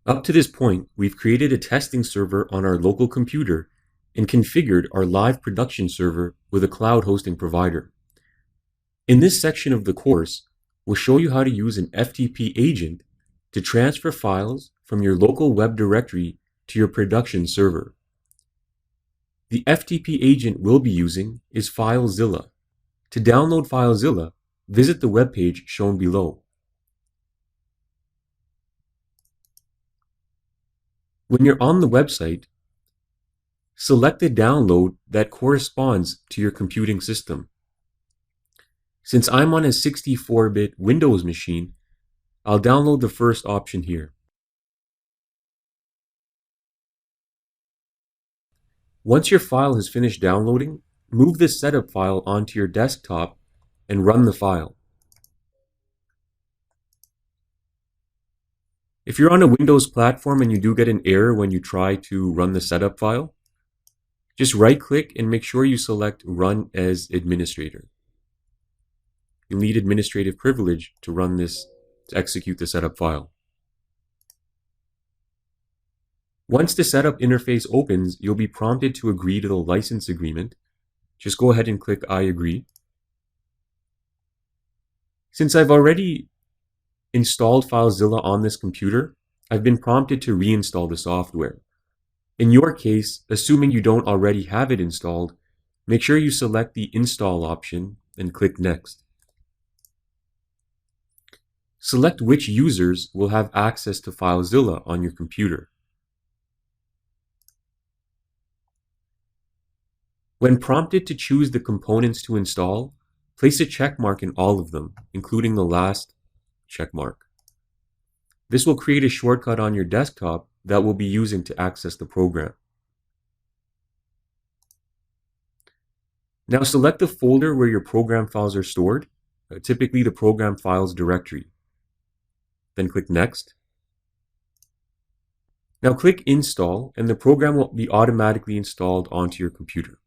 Up to this point, we've created a testing server on our local computer and configured our live production server with a cloud hosting provider. In this section of the course, we'll show you how to use an FTP agent to transfer files from your local web directory to your production server. The FTP agent we'll be using is FileZilla. To download FileZilla, visit the webpage shown below. When you're on the website, select the download that corresponds to your computing system. Since I'm on a 64-bit Windows machine, I'll download the first option here. Once your file has finished downloading, move the setup file onto your desktop and run the file. If you're on a Windows platform and you do get an error when you try to run the setup file, just right-click and make sure you select Run as Administrator. You'll need administrative privilege to execute the setup file. Once the setup interface opens, you'll be prompted to agree to the license agreement. Just go ahead and click I agree. Since I've already installed FileZilla on this computer, I've been prompted to reinstall the software. In your case, assuming you don't already have it installed, make sure you select the Install option and click Next. Select which users will have access to FileZilla on your computer. When prompted to choose the components to install, place a check mark in all of them, including the last check mark. This will create a shortcut on your desktop that we'll be using to access the program. Now select the folder where your program files are stored, typically the program files directory. Then click Next. Now click Install and the program will be automatically installed onto your computer.